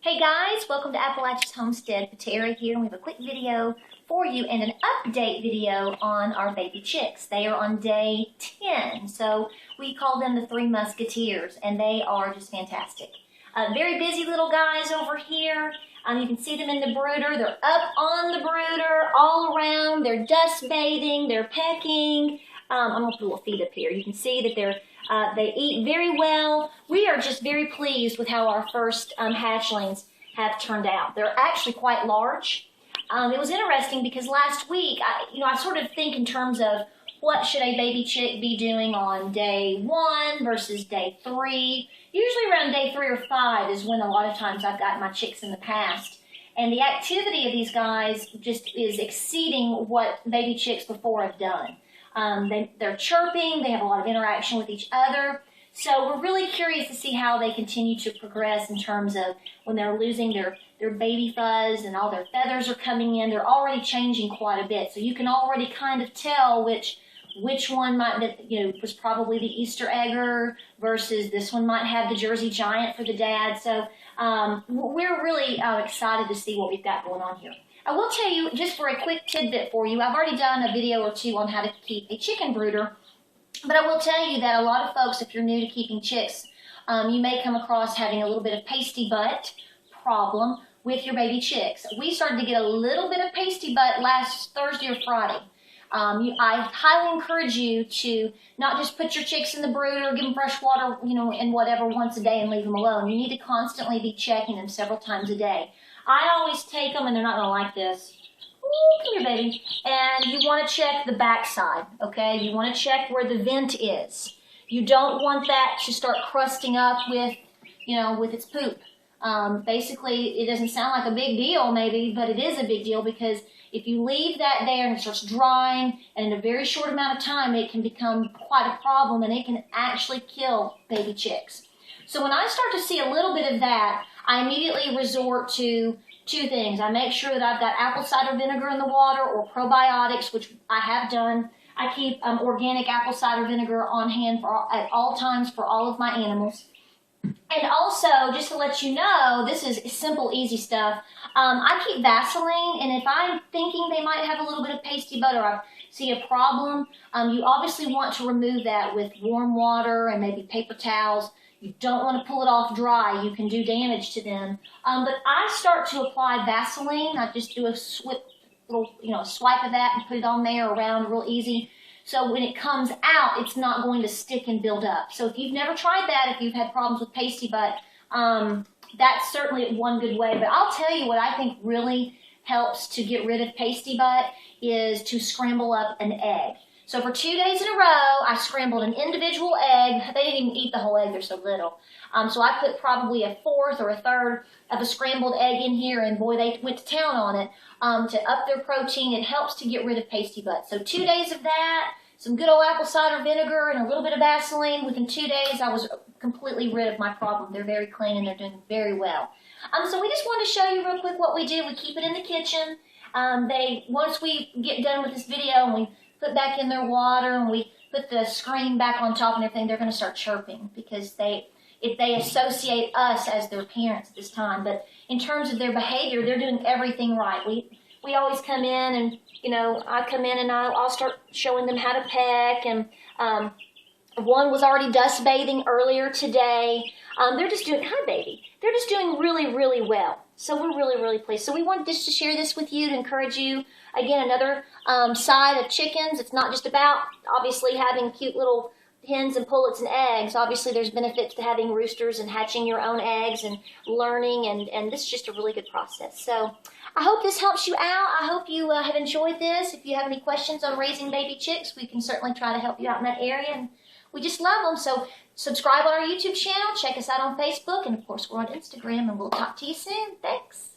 Hey guys, welcome to Appalachia's Homestead. Patera here, and we have a quick video for you and an update video on our baby chicks. They are on day 10, so we call them the 3 Musketeers, and they are just fantastic. Very busy little guys over here. You can see them in the brooder. They're up on the brooder, all around. They're dust bathing, they're pecking. I'm going to put a little feed up here. You can see that they eat very well. We are just very pleased with how our first hatchlings have turned out. They're actually quite large. It was interesting because last week, I sort of think in terms of what should a baby chick be doing on day 1 versus day 3. Usually around day 3 or 5 is when a lot of times I've got my chicks in the past. And the activity of these guys just is exceeding what baby chicks before have done. They're chirping, they have a lot of interaction with each other. So we're really curious to see how they continue to progress in terms of when they're losing their baby fuzz and all their feathers are coming in. They're already changing quite a bit. So you can already kind of tell which one might, was probably the Easter egger versus this one might have the Jersey Giant for the dad. So we're really excited to see what we've got going on here. I will tell you, just for a quick tidbit for you, I've already done a video or 2 on how to keep a chicken brooder, but I will tell you that a lot of folks, if you're new to keeping chicks, you may come across having a little bit of pasty butt problem with your baby chicks. We started to get a little bit of pasty butt last Thursday or Friday. I highly encourage you to not just put your chicks in the brooder, give them fresh water, and whatever once a day and leave them alone. You need to constantly be checking them several times a day. I always take them, and they're not going to like this. Ooh, come here, baby. And you want to check the back side, okay? You want to check where the vent is. You don't want that to start crusting up with, with its poop. Basically, it doesn't sound like a big deal, maybe, but it is a big deal because if you leave that there and it starts drying, and in a very short amount of time, it can become quite a problem, and it can actually kill baby chicks. So when I start to see a little bit of that, I immediately resort to 2 things. I make sure that I've got apple cider vinegar in the water or probiotics, which I have done. I keep organic apple cider vinegar on hand at all times for all of my animals. And also, just to let you know, this is simple, easy stuff. I keep Vaseline, and if I'm thinking they might have a little bit of pasty butt or I see a problem, you obviously want to remove that with warm water and maybe paper towels. You don't want to pull it off dry. You can do damage to them. But I start to apply Vaseline. I just do a swipe of that and put it on there around real easy. So when it comes out, it's not going to stick and build up. So if you've never tried that, if you've had problems with pasty butt, that's certainly one good way. But I'll tell you what I think really helps to get rid of pasty butt is to scramble up an egg. So for 2 days in a row, I scrambled an individual egg. They didn't even eat the whole egg, they're so little. So I put probably a 4th or a 3rd of a scrambled egg in here, and boy, they went to town on it to up their protein. It helps to get rid of pasty butt. So 2 days of that, some good old apple cider vinegar, and a little bit of Vaseline. Within 2 days, I was completely rid of my problem. They're very clean, and they're doing very well. So we just wanted to show you real quick what we do. We keep it in the kitchen. Once we get done with this video and we put back in their water and we put the screen back on top and everything, they're going to start chirping because they associate us as their parents at this time. But in terms of their behavior, they're doing everything right. We always come in and, I come in and I'll start showing them how to peck. And one was already dust bathing earlier today. They're just doing, hi baby, they're just doing really, really well. So we're really, really pleased. So we wanted just to share this with you to encourage you. Again, another side of chickens. It's not just about, obviously, having cute little hens and pullets and eggs. Obviously, there's benefits to having roosters and hatching your own eggs and learning, and this is just a really good process. So I hope this helps you out. I hope you have enjoyed this. If you have any questions on raising baby chicks, we can certainly try to help you out in that area. And we just love them. So subscribe on our YouTube channel. Check us out on Facebook. And, of course, we're on Instagram. And we'll talk to you soon. Thanks.